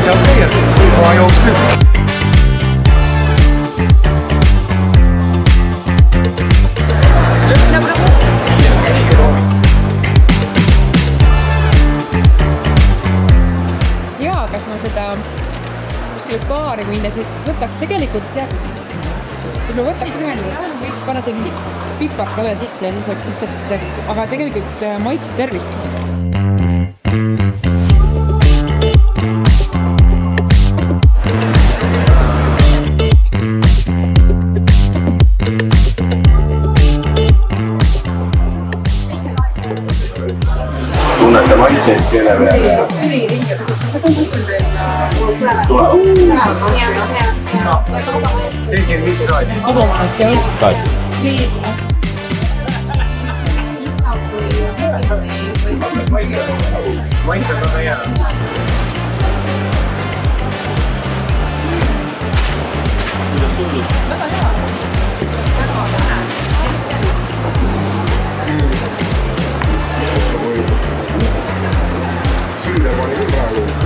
sealt käia, koha jooks küll. Jaa, kas ma seda kuskile baari minnes võtaks tegelikult teatud, et ma võtaks ühe, võiks panna see mingi pipart ka veel sisse ja siis oleks lihtsalt, aga tegelikult maitseb tervist. Tunnete maitseid keele peale? Tulevad. 75 kraadi. Vabandust, jah. Maitseb väga hea. Süüa pani küll praegu.